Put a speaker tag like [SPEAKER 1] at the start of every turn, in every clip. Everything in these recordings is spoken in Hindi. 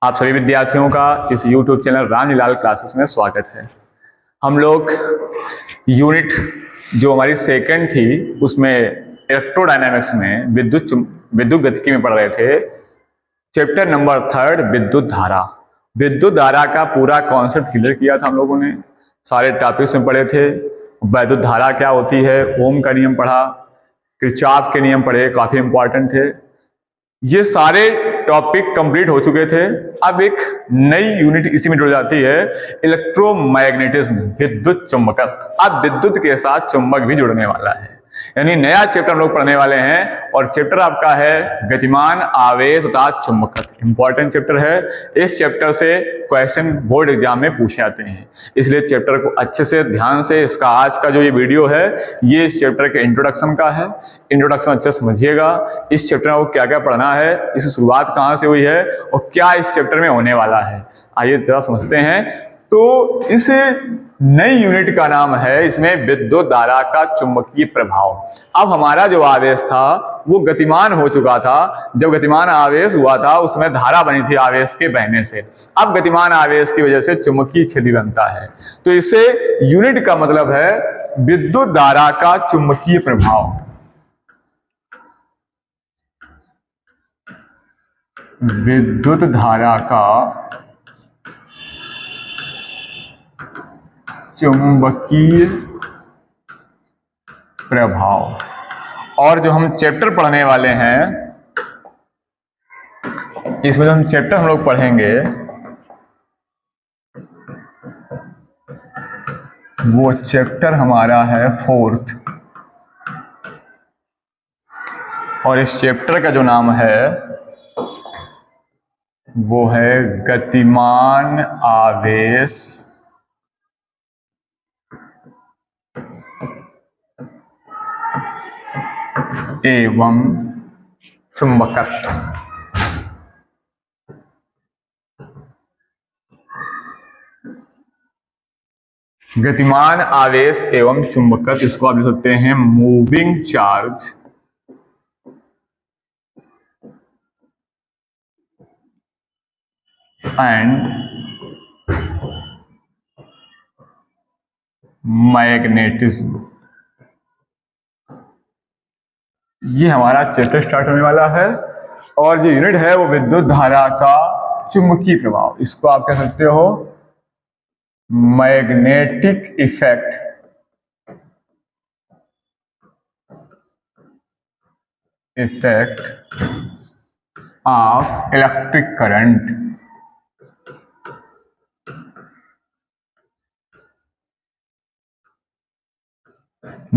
[SPEAKER 1] आप सभी विद्यार्थियों का इस YouTube चैनल रामलीलाल क्लासेस में स्वागत है। हम लोग यूनिट जो हमारी सेकंड थी उसमें इलेक्ट्रोडायनामिक्स में विद्युत गतिकी में पढ़ रहे थे। चैप्टर नंबर 3 विद्युत धारा का पूरा कॉन्सेप्ट क्लियर किया था हम लोगों ने। सारे टॉपिक्स में पढ़े थे। विद्युत धारा क्या होती है, ओम का नियम पढ़ा, किरचॉफ के नियम पढ़े, काफी इंपॉर्टेंट थे। ये सारे टॉपिक कंप्लीट हो चुके थे। अब एक नई यूनिट इसी में जुड़ जाती है, इलेक्ट्रोमैग्नेटिज्म, विद्युत चुंबकत्व। अब विद्युत के साथ चुंबक भी जुड़ने वाला है, यानी नया चैप्टर हम लोग पढ़ने वाले हैं। और चैप्टर आपका है गतिमान आवेश तथा चुंबकत्व। इंपॉर्टेंट चैप्टर है। इस चैप्टर से क्वेश्चन बोर्ड एग्जाम में पूछे जाते हैं, इसलिए चैप्टर को अच्छे से ध्यान से, इसका आज का जो ये वीडियो है ये इस चैप्टर के इंट्रोडक्शन का है। इंट्रोडक्शन अच्छे से समझिएगा। इस चैप्टर में क्या क्या पढ़ना है, इसकी शुरुआत कहाँ से हुई है और क्या इस चैप्टर में होने वाला है, आइए जरा समझते हैं। तो इस नई यूनिट का नाम है, इसमें विद्युत धारा का चुंबकीय प्रभाव। अब हमारा जो आवेश था वो गतिमान हो चुका था। जब गतिमान आवेश हुआ था उसमें धारा बनी थी आवेश के बहने से। अब गतिमान आवेश की वजह से चुंबकीय क्षेत्र बनता है। तो इसे यूनिट का मतलब है विद्युत धारा का चुंबकीय प्रभाव। विद्युत धारा का चुंबकीय प्रभाव। और जो हम चैप्टर पढ़ने वाले हैं इसमें जो हम चैप्टर हम लोग पढ़ेंगे वो चैप्टर हमारा है 4th। और इस चैप्टर का जो नाम है वो है गतिमान आवेश एवं चुंबकत्व। गतिमान आवेश एवं चुंबकत्व, इसको आप लिख सकते हैं मूविंग चार्ज एंड मैग्नेटिज्म। ये हमारा चैप्टर स्टार्ट होने वाला है। और जो यूनिट है वो विद्युत धारा का चुंबकीय प्रभाव। इसको आप कह सकते हो magnetic effect of electric current.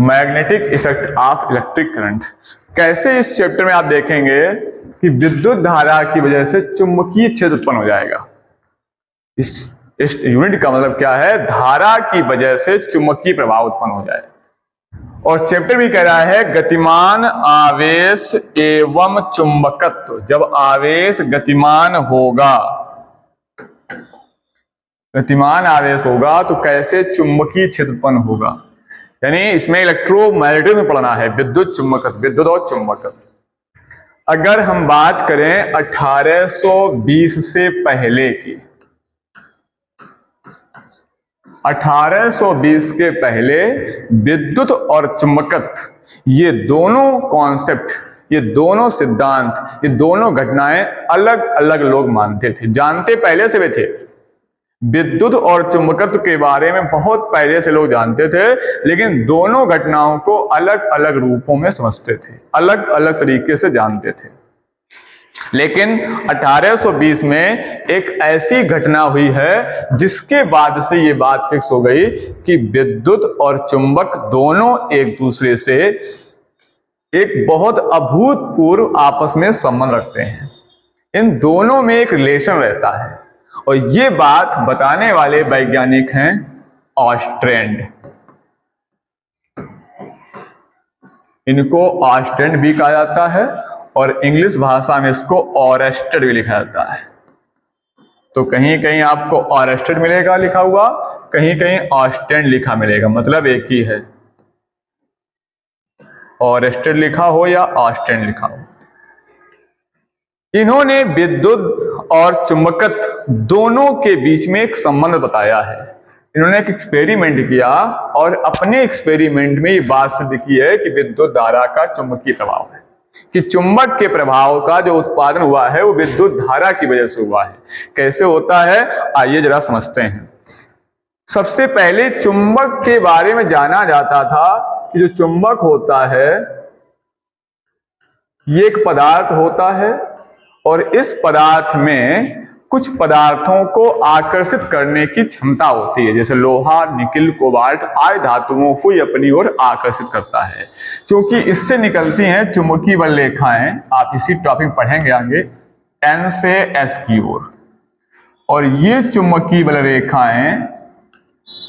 [SPEAKER 1] Magnetic effect of electric current. कैसे इस चैप्टर में आप देखेंगे कि विद्युत धारा की वजह से चुंबकीय क्षेत्र उत्पन्न हो जाएगा। इस यूनिट का मतलब क्या है, धारा की वजह से चुंबकीय प्रभाव उत्पन्न हो जाए। और चैप्टर भी कह रहा है गतिमान आवेश एवं चुंबकत्व। जब आवेश गतिमान होगा, गतिमान आवेश होगा तो कैसे चुंबकीय क्षेत्र उत्पन्न होगा, यानी इसमें इलेक्ट्रोमैग्नेटिज्म में पढ़ना है, विद्युत चुंबकत्व, विद्युत और चुंबकत्व। अगर हम बात करें 1820 से पहले की, 1820 के पहले विद्युत और चुंबकत्व ये दोनों कॉन्सेप्ट, ये दोनों सिद्धांत, ये दोनों घटनाएं अलग अलग लोग मानते थे, जानते पहले से वे थे। विद्युत और चुंबकत्व के बारे में बहुत पहले से लोग जानते थे, लेकिन दोनों घटनाओं को अलग अलग रूपों में समझते थे, अलग अलग तरीके से जानते थे। लेकिन 1820 में एक ऐसी घटना हुई है जिसके बाद से ये बात फिक्स हो गई कि विद्युत और चुंबक दोनों एक दूसरे से एक बहुत अभूतपूर्व आपस में संबंध रखते हैं। इन दोनों में एक रिलेशन रहता है। और ये बात बताने वाले वैज्ञानिक हैं ऑस्ट्रैंड। इनको ऑस्ट्रैंड भी कहा जाता है और इंग्लिश भाषा में इसको ऑरेस्टेड भी लिखा जाता है। तो कहीं कहीं आपको ऑरेस्टेड मिलेगा लिखा हुआ, कहीं कहीं ऑस्ट्रैंड लिखा मिलेगा, मतलब एक ही है, ऑरेस्टेड लिखा हो या ऑस्ट्रैंड लिखा हो। इन्होंने विद्युत और चुंबकत्व दोनों के बीच में एक संबंध बताया है। इन्होंने एक एक्सपेरिमेंट किया और अपने एक्सपेरिमेंट में ये बात सिद्ध की है कि विद्युत धारा का चुंबकीय प्रभाव है, कि चुंबक के प्रभाव का जो उत्पादन हुआ है वो विद्युत धारा की वजह से हुआ है। कैसे होता है आइए जरा समझते हैं। सबसे पहले चुंबक के बारे में जाना जाता था कि जो चुंबक होता है ये एक पदार्थ होता है और इस पदार्थ में कुछ पदार्थों को आकर्षित करने की क्षमता होती है, जैसे लोहा, निकिल, कोबाल्ट आदि धातुओं को अपनी ओर आकर्षित करता है। क्योंकि इससे निकलती हैं चुंबकीय बल रेखाएं, आप इसी टॉपिक पढ़ेंगे आगे, N से S की ओर। और ये चुंबकीय बल रेखाएं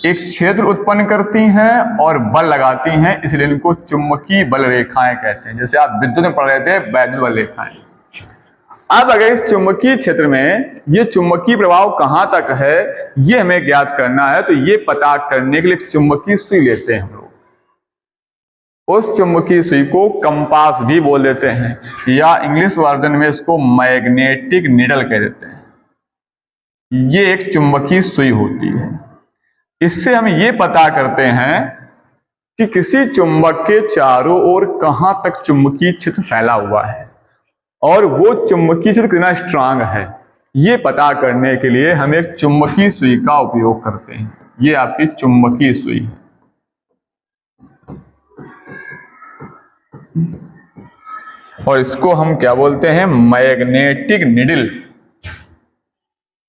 [SPEAKER 1] एक क्षेत्र उत्पन्न करती हैं और बल लगाती हैं, इसलिए इनको चुंबकीय बल रेखाएं कहते हैं। जैसे आप विद्युत में पढ़ रहे थे वैद्युत बल रेखाएं। अब अगर इस चुंबकीय क्षेत्र में ये चुंबकीय प्रभाव कहां तक है ये हमें ज्ञात करना है, तो ये पता करने के लिए चुंबकीय सुई लेते हैं हम लोग। उस चुंबकीय सुई को कंपास भी बोल देते हैं या इंग्लिश वर्जन में इसको मैग्नेटिक नीडल कह देते हैं। ये एक चुंबकीय सुई होती है। इससे हम ये पता करते हैं कि किसी चुंबक के चारों ओर कहां तक चुंबकीय क्षेत्र फैला हुआ है और वो चुंबकीय क्षेत्र कितना स्ट्रांग है। ये पता करने के लिए हम एक चुंबकीय सुई का उपयोग करते हैं। ये आपकी चुंबकीय सुई है। और इसको हम क्या बोलते हैं, मैग्नेटिक निडल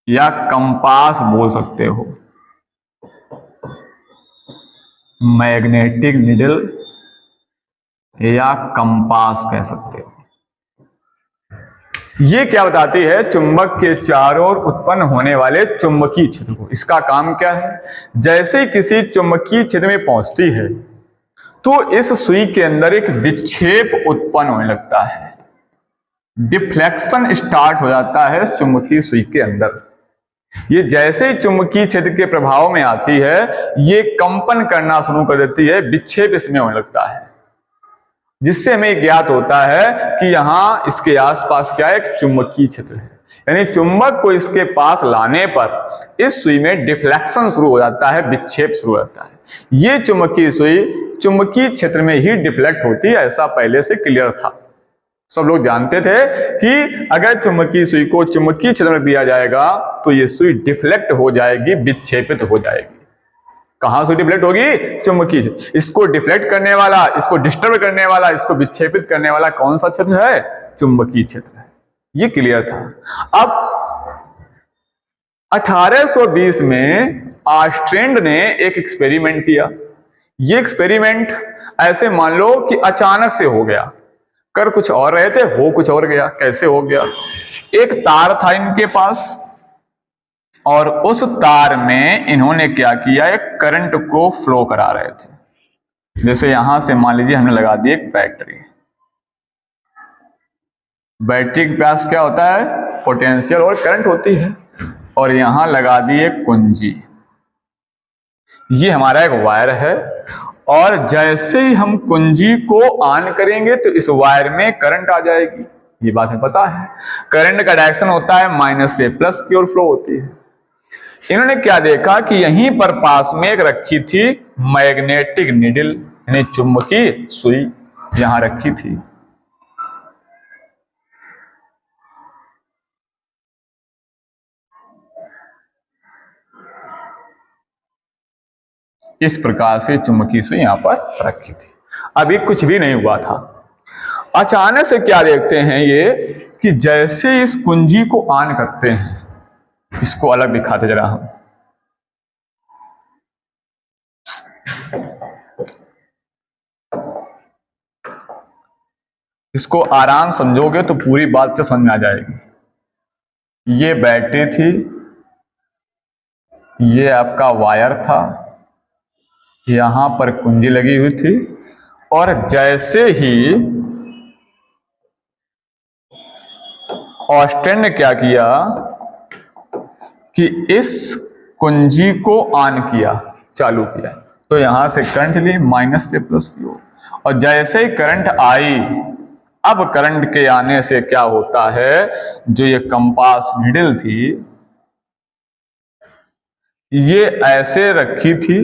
[SPEAKER 1] या कंपास बोल सकते हो। मैग्नेटिक निडल या कंपास कह सकते हो। ये क्या बताती है, चुंबक के चारों ओर उत्पन्न होने वाले चुंबकीय क्षेत्र को। इसका काम क्या है, जैसे ही किसी चुंबकीय क्षेत्र में पहुंचती है तो इस सुई के अंदर एक विक्षेप उत्पन्न होने लगता है, डिफ्लेक्शन स्टार्ट हो जाता है चुंबकीय सुई के अंदर। ये जैसे ही चुंबकीय क्षेत्र के प्रभाव में आती है ये कंपन करना शुरू कर देती है, विक्षेप इसमें होने लगता है, जिससे हमें ज्ञात होता है कि यहां इसके आसपास क्या है, एक चुंबकीय क्षेत्र है। यानी चुंबक को इसके पास लाने पर इस सुई में डिफ्लेक्शन शुरू हो जाता है, विक्षेप शुरू हो जाता है। ये चुंबकीय सुई चुंबकीय क्षेत्र में ही डिफ्लेक्ट होती है, ऐसा पहले से क्लियर था। सब लोग जानते थे कि अगर चुंबकीय सुई को चुंबकीय क्षेत्र में दिया जाएगा तो ये सुई डिफ्लेक्ट हो जाएगी, विक्षेपित हो जाएगी। कहां से डिफ्लेक्ट होगी, चुंबकीय। इसको डिफ्लेक्ट करने वाला, इसको डिस्टर्ब करने वाला, इसको विक्षेपित करने वाला कौन सा क्षेत्र है, चुंबकीय क्षेत्र है। ये क्लियर था। अब 1820 में ऑस्ट्रेंड ने एक एक्सपेरिमेंट किया। ये एक्सपेरिमेंट ऐसे मान लो कि अचानक से हो गया, कर कुछ और रहे थे हो कुछ और गया। कैसे हो गया, एक तार था इनके पास और उस तार में इन्होंने क्या किया, एक करंट को फ्लो करा रहे थे। जैसे यहां से मान लीजिए हमने लगा दी एक बैटरी। बैटरी के पास क्या होता है, पोटेंशियल और करंट होती है। और यहां लगा दी एक कुंजी। ये हमारा एक वायर है और जैसे ही हम कुंजी को ऑन करेंगे तो इस वायर में करंट आ जाएगी। ये बात हमें पता है। करंट का डायरेक्शन होता है माइनस से प्लस की ओर फ्लो होती है। इन्होंने क्या देखा कि यहीं पर पास में एक रखी थी मैग्नेटिक नीडल, यानी चुंबकीय सुई यहां रखी थी। इस प्रकार से चुंबकीय सुई यहां पर रखी थी। अभी कुछ भी नहीं हुआ था। अचानक से क्या देखते हैं ये कि जैसे इस कुंजी को ऑन करते हैं, इसको अलग दिखाते जरा हम, इसको आराम समझोगे तो पूरी बात से समझ में आ जाएगी। ये बैटरी थी, ये आपका वायर था, यहां पर कुंजी लगी हुई थी और जैसे ही ऑस्टेन ने क्या किया कि इस कुंजी को ऑन किया, चालू किया, तो यहां से करंट ली माइनस से प्लस की ओर। और जैसे ही करंट आई अब करंट के आने से क्या होता है, जो ये कंपास नीडल थी ये ऐसे रखी थी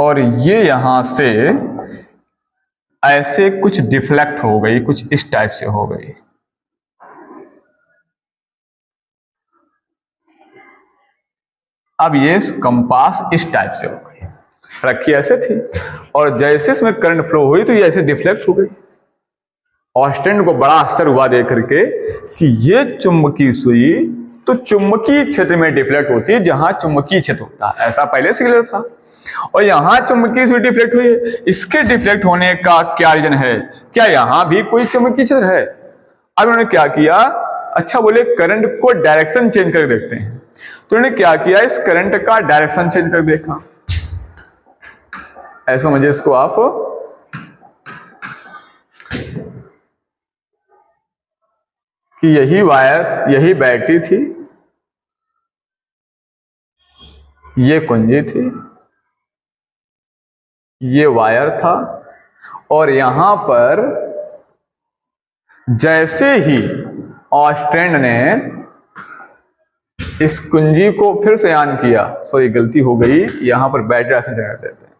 [SPEAKER 1] और ये यहां से ऐसे कुछ डिफ्लेक्ट हो गई, कुछ इस टाइप से हो गई। अब ये कंपास इस टाइप से हो गई, रखी ऐसे थी और जैसे इसमें करंट फ्लो हुई तो ये ऐसे डिफ्लेक्ट हो गई। ऑस्टेंड को बड़ा आश्चर्य हुआ देख करके कि ये चुंबकीय सुई तो चुंबकीय क्षेत्र में डिफ्लेक्ट होती है जहां चुंबकीय क्षेत्र होता है, ऐसा पहले से क्लियर था। और यहां चुंबकीय सुई डिफ्लेक्ट हुई है, इसके डिफ्लेक्ट होने का क्या रीजन है, क्या यहां भी कोई चुंबकीय क्षेत्र है? अब उन्होंने क्या किया, अच्छा बोले करंट को डायरेक्शन चेंज करके देखते हैं। तो उन्होंने क्या किया, इस करंट का डायरेक्शन चेंज कर देखा। ऐसा समझिए इसको आप, कि यही वायर, यही बैटरी थी, ये कुंजी थी, ये वायर था और यहां पर जैसे ही ऑस्टेंड ने इस कुंजी को फिर से ऑन किया, सॉरी गलती हो गई, यहां पर बैटरी ऐसे जगह देते हैं।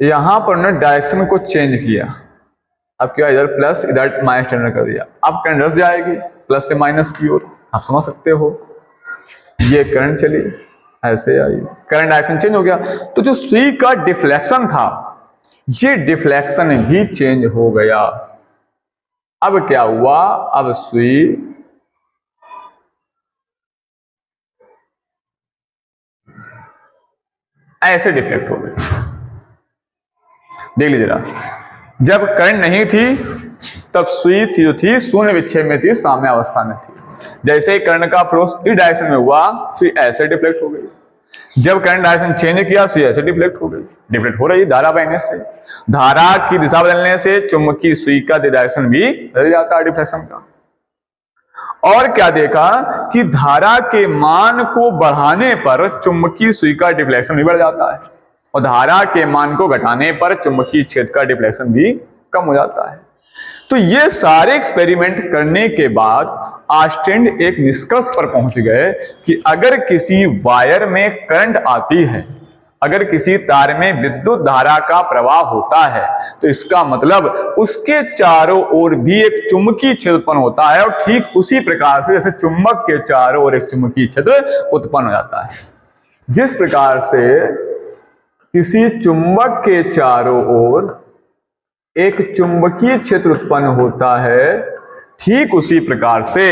[SPEAKER 1] यहां पर उन्होंने डायरेक्शन को चेंज किया। अब क्या, इधर प्लस इधर माइनस टर्न कर दिया। अब करंट रस जाएगी प्लस से माइनस की ओर, आप समझ सकते हो। ये करंट चली ऐसे आई, करंट डायरेक्शन चेंज हो गया। तो जो सुई का डिफ्लेक्शन था ये डिफ्लेक्शन भी चेंज हो गया। अब क्या हुआ, अब सुई ऐसे डिफ्लेक्ट हो गई। देख लीजिए जरा, जब करंट नहीं थी तब सुई थी जो थी शून्य विक्षेप में थी, साम्य अवस्था में थी। जैसे ही करंट का फ्लो इस डायरेक्शन में हुआ सुई ऐसे डिफ्लेक्ट हो गई। जब करंट डायरेक्शन चेंज किया सुई ऐसे डिफ्लेक्ट हो गई। डिफ्लेक्ट हो रही धारा बहने से, धारा की दिशा बदलने से चुंबकीय सुई का डायरेक्शन भी बदल जाता है डिफ्लेक्शन का। और क्या देखा कि धारा के मान को बढ़ाने पर चुंबकीय सुई का डिफ्लेक्शन भी बढ़ जाता है और धारा के मान को घटाने पर चुंबकीय क्षेत्र का डिफ्लेक्शन भी कम हो जाता है। तो ये सारे एक्सपेरिमेंट करने के बाद ऑस्टेंड एक निष्कर्ष पर पहुंच गए कि अगर किसी वायर में करंट आती है, अगर किसी तार में विद्युत धारा का प्रवाह होता है तो इसका मतलब उसके चारों ओर भी एक चुंबकीय क्षेत्र उत्पन्न होता है और ठीक उसी प्रकार से जैसे चुंबक के चारों ओर एक चुंबकीय क्षेत्र उत्पन्न हो जाता है। जिस प्रकार से किसी चुंबक के चारों ओर एक चुंबकीय क्षेत्र उत्पन्न होता है, ठीक उसी प्रकार से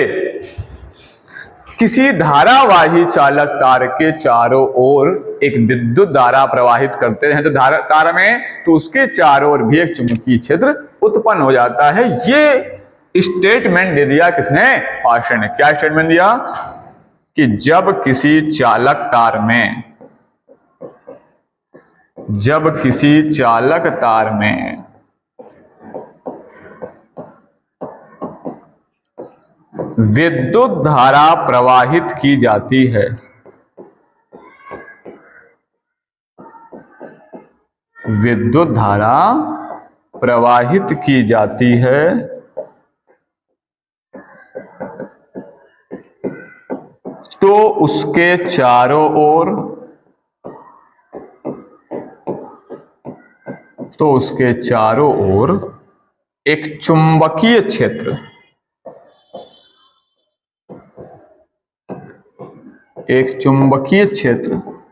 [SPEAKER 1] किसी धारावाही चालक तार के चारों ओर एक विद्युत धारा प्रवाहित करते हैं तो तार में, तो उसके चारों ओर भी एक चुंबकीय क्षेत्र उत्पन्न हो जाता है। ये स्टेटमेंट दे दिया किसने, ऑस्टेंड ने। क्या स्टेटमेंट दिया कि जब किसी चालक तार में विद्युत धारा प्रवाहित की जाती है, विद्युत धारा प्रवाहित की जाती है तो उसके चारों ओर एक चुंबकीय क्षेत्र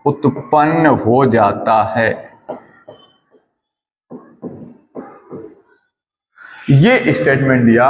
[SPEAKER 1] उत्पन्न हो जाता है। ये स्टेटमेंट दिया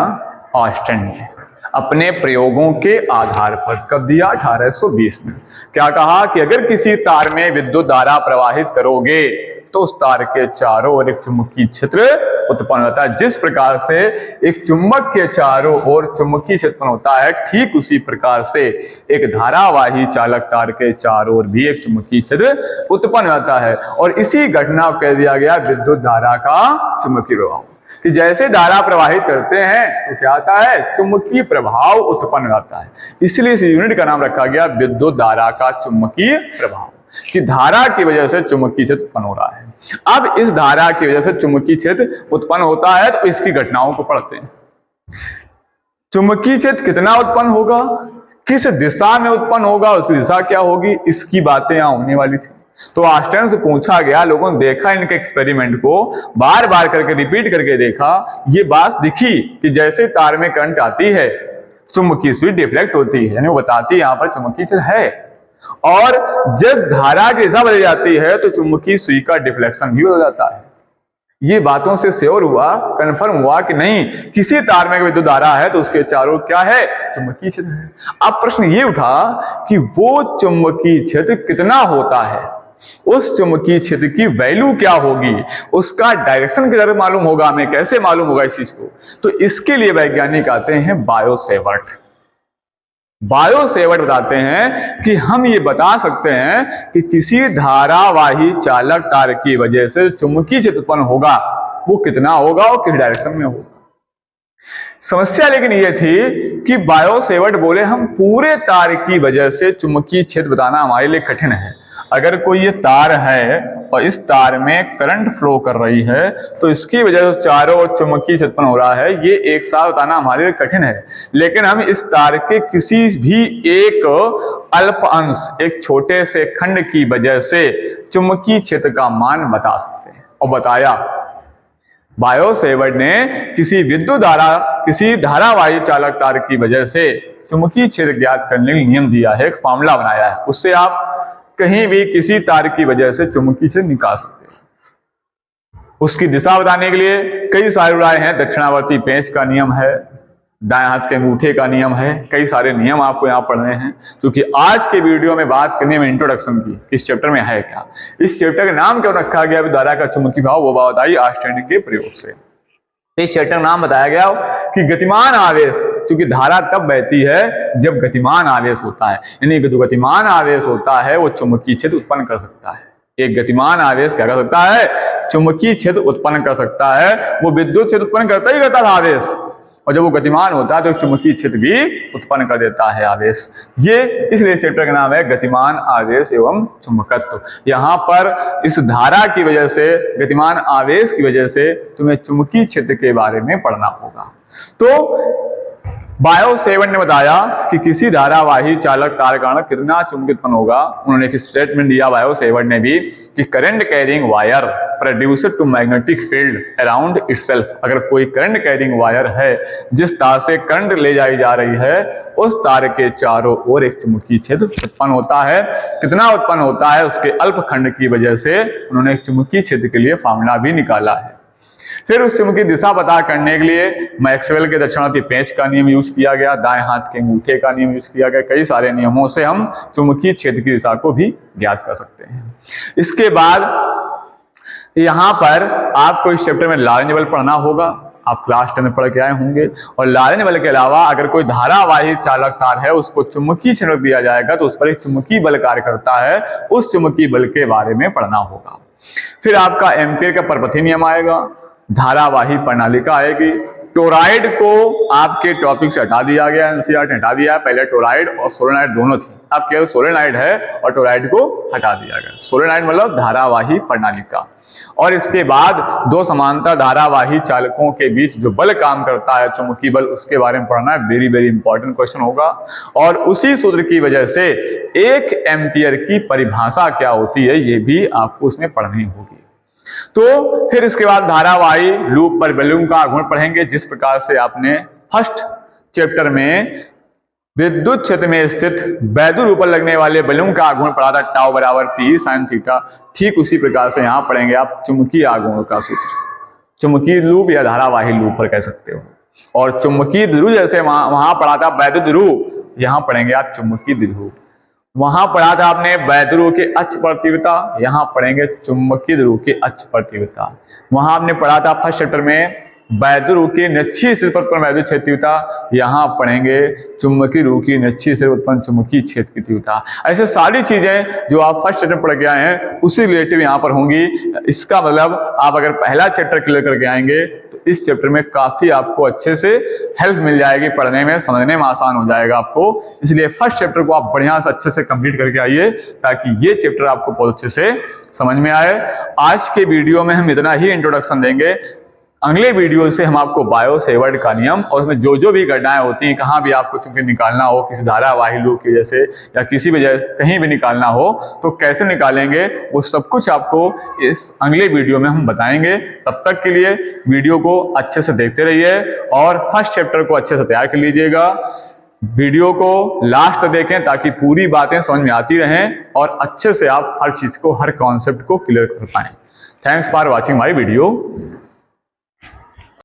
[SPEAKER 1] ऑस्टेंड ने अपने प्रयोगों के आधार पर। कब दिया, 1820 में। क्या कहा कि अगर किसी तार में विद्युत धारा प्रवाहित करोगे तो उस तार के चारों ओर एक चुंबकीय क्षेत्र उत्पन्न होता है। जिस प्रकार से एक चुंबक के चारों ओर चुंबकीय क्षेत्र उत्पन्न होता है, ठीक उसी प्रकार से एक धारावाही चालक तार के चारों ओर भी एक चुंबकीय क्षेत्र उत्पन्न होता है। और इसी घटना को कह दिया गया विद्युत धारा का चुंबकीय प्रभाव, कि जैसे धारा प्रवाहित करते हैं तो क्या आता है, चुंबकीय प्रभाव उत्पन्न होता है। इसलिए इस यूनिट का नाम रखा गया विद्युत धारा का चुंबकीय प्रभाव, कि धारा की वजह से चुंबकीय क्षेत्र उत्पन्न हो रहा है। अब इस धारा की वजह से चुंबकीय क्षेत्र उत्पन्न होता है तो इसकी घटनाओं को पढ़ते हैं। चुंबकीय क्षेत्र कितना उत्पन्न होगा, किस दिशा में उत्पन्न होगा, उसकी दिशा क्या होगी, इसकी बातें यहां होने वाली थी। तो आस्टर्न से पूछा गया, लोगों ने देखा इनके एक्सपेरिमेंट को, बार बार करके रिपीट करके देखा, ये बात दिखी कि जैसे तार में करंट आती है चुंबकीय सुई डिफ्लेक्ट होती है, यानी वो बताती है यहां पर चुंबकीय क्षेत्र है। और जब धारा की दिशा बदल जाती है तो चुंबकीय सुई का डिफ्लेक्शन भी बदल जाता है। ये बातों से श्योर हुआ, कंफर्म हुआ कि नहीं, किसी तार में विद्युत धारा है तो उसके चारों क्या है, चुंबकीय क्षेत्र है। अब प्रश्न ये उठा कि वो चुंबकीय क्षेत्र कितना होता है, उस चुंबकीय क्षेत्र की वैल्यू क्या होगी, उसका डायरेक्शन किधर मालूम होगा, हमें कैसे मालूम होगा इस चीज को। तो इसके लिए वैज्ञानिक आते हैं बायो-सेवर्ट। बायो-सेवर्ट बताते हैं कि हम ये बता सकते हैं कि किसी धारावाही चालक तार की वजह से चुंबकीय क्षेत्र उत्पन्न होगा, वो कितना होगा और किस डायरेक्शन में होगा। समस्या लेकिन ये थी कि बायो-सेवर्ट बोले हम पूरे तार की वजह से चुंबकीय क्षेत्र बताना हमारे लिए कठिन है। अगर कोई ये तार है और इस तार में करंट फ्लो कर रही है तो इसकी वजह से चारों ओर चुंबकीय क्षेत्र उत्पन्न हो रहा है, ये एक साथ बताना हमारे लिए कठिन है। लेकिन हम इस तार के किसी भी एक अल्प अंश, एक छोटे से खंड की वजह से चुंबकीय क्षेत्र का मान बता सकते हैं। और बताया बायो-सेवर्ट ने किसी विद्युत धारा, किसी धारावाही चालक तार की वजह से चुंबकीय क्षेत्र ज्ञात करने के लिए नियम दिया है, एक फॉर्मूला बनाया है। उससे आप कहीं भी किसी तार की वजह से चुंबकीय क्षेत्र निकाल सकते हैं। उसकी दिशा बताने के लिए कई सारे उपाय हैं। दक्षिणावर्ती पेंच का नियम है, दाएं हाथ के अंगूठे का नियम है, कई सारे नियम आपको यहाँ पढ़ने हैं। क्योंकि आज के वीडियो में बात करने में इंट्रोडक्शन की, इस चैप्टर में है क्या, इस चैप्टर का नाम क्यों रखा गया धारा का चुंबकीय प्रभाव, वो बात आई आर्नस्टाइन के प्रयोग से। इस चैप्टर का नाम बताया गया कि गतिमान आवेश, क्योंकि धारा तब बहती है जब गतिमान आवेश होता है, यानी जो गतिमान आवेश होता है वो चुंबकीय क्षेत्र उत्पन्न कर सकता है। एक गतिमान आवेश क्या कर सकता है, चुंबकीय क्षेत्र उत्पन्न कर सकता है। वो विद्युत क्षेत्र उत्पन्न करता ही करता था आवेश, और जब वो गतिमान होता है तो चुंबकीय क्षेत्र भी उत्पन्न कर देता है आवेश। ये इसलिए चैप्टर का नाम है गतिमान आवेश एवं चुंबकत्व। यहाँ पर इस धारा की वजह से, गतिमान आवेश की वजह से तुम्हें चुंबकीय क्षेत्र के बारे में पढ़ना होगा। तो बायो-सेवर्ट ने बताया कि किसी धारावाही चालक तार के कारण कितना चुंबकीय उत्पन्न होगा। उन्होंने एक स्टेटमेंट दिया बायो-सेवर्ट ने भी कि current carrying wire produced to magnetic field around itself. अगर कोई करंट कैरिंग वायर है जिस तार से करंट ले जाई जा रही है, उस तार के चारों ओर एक चुंबकीय क्षेत्र उत्पन्न होता है। कितना उत्पन्न होता है, उसके अल्प खंड की वजह से उन्होंने एक चुंबकीय क्षेत्र के लिए फॉर्मूला भी निकाला है। फिर उस चुंबकीय दिशा पता करने के लिए मैक्सवेल के दक्षिणावर्ती पेंच का नियम यूज किया गया, दाएं हाथ के अंगूठे का नियम यूज किया गया। कई सारे नियमों से हम चुंबकीय क्षेत्र की दिशा को भी ज्ञात कर सकते हैं। इसके बाद यहाँ पर आपको इस चैप्टर में लॉरेंज बल पढ़ना होगा। आप क्लास 10 में पढ़ के आए होंगे। और लॉरेंज बल के अलावा अगर कोई धारावाही चालक तार है, उसको चुंबकीय क्षेत्र दिया जाएगा तो उस पर एक चुंबकीय बल कार्य करता है, उस चुंबकीय बल के बारे में पढ़ना होगा। फिर आपका एम्पीयर का परपथी नियम आएगा, धारावाही प्रणालिका आएगी। टोराइड को आपके टॉपिक से हटा दिया गया, एनसीईआरटी ने हटा दिया। पहले टोराइड और सोलेनॉइड दोनों थी, अब केवल सोलेनॉइड है और टोराइड को हटा दिया गया। सोलेनॉइड मतलब धारावाही प्रणालिका। और इसके बाद दो समांतर धारावाही चालकों के बीच जो बल काम करता है, चुंबकीय बल, उसके बारे में पढ़ना है। वेरी वेरी इंपॉर्टेंट क्वेश्चन होगा। और उसी सूत्र की वजह से 1 एम्पियर की परिभाषा क्या होती है, ये भी आपको उसमें पढ़नी होगी। तो फिर इसके बाद धारावाही लूप पर बलून का आघूर्ण पढ़ेंगे, जिस प्रकार से आपने फर्स्ट चैप्टर में विद्युत क्षेत्र में स्थित वैद्युत रूप पर लगने वाले बलून का आघूर्ण पढ़ा था, टाउ बराबर पी साइन थीटा। ठीक उसी प्रकार से यहां पढ़ेंगे आप चुंबकीय आघूर्ण का सूत्र, चुंबकीय लूप या धारावाही लूप पर कह सकते हो। और चुंबकीय द्विध्रुव जैसे वहां पढ़ा था वैद्युत ध्रुव, यहां पढ़ेंगे आप चुंबकीय द्विध्रुव। वहां पढ़ा था आपने वैद्युत ध्रुव की अक्ष पर तीव्रता, यहां पढ़ेंगे चुंबकीय ध्रुव की अक्ष पर तीव्रता। वहां आपने पढ़ा था फर्स्ट चैप्टर में वैद्युत ध्रुव की निश्चित स्थिति पर उत्पन्न वैद्युत क्षेत्र तीव्रता, यहां पढ़ेंगे चुंबकीय ध्रुव की निश्चित स्थिति पर उत्पन्न चुंबकीय क्षेत्र की तीव्रता। ऐसे सारी चीजें जो आप फर्स्ट चैप्टर पढ़ के आए हैं उसी रिलेटिव यहाँ पर होंगी। इसका मतलब आप अगर पहला चैप्टर क्लियर करके आएंगे तो इस चैप्टर में काफी आपको अच्छे से हेल्प मिल जाएगी, पढ़ने में समझने में आसान हो जाएगा आपको। इसलिए फर्स्ट चैप्टर को आप बढ़िया से अच्छे से कंप्लीट करके आइए ताकि ये चैप्टर आपको बहुत अच्छे से समझ में आए। आज के वीडियो में हम इतना ही इंट्रोडक्शन देंगे। अगले वीडियो से हम आपको बायो सेवर्ट का नियम और उसमें जो जो भी घटनाएं होती हैं, कहाँ भी आपको चूंकि निकालना हो, किसी धारावाही लूप की वजह से या किसी भी जगह कहीं भी निकालना हो तो कैसे निकालेंगे वो सब कुछ आपको इस अगले वीडियो में हम बताएंगे। तब तक के लिए वीडियो को अच्छे से देखते रहिए और फर्स्ट चैप्टर को अच्छे से तैयार कर लीजिएगा। वीडियो को लास्ट तक देखें ताकि पूरी बातें समझ में आती रहें और अच्छे से आप हर चीज को, हर कॉन्सेप्ट को क्लियर कर पाएं। Thanks for watching my video.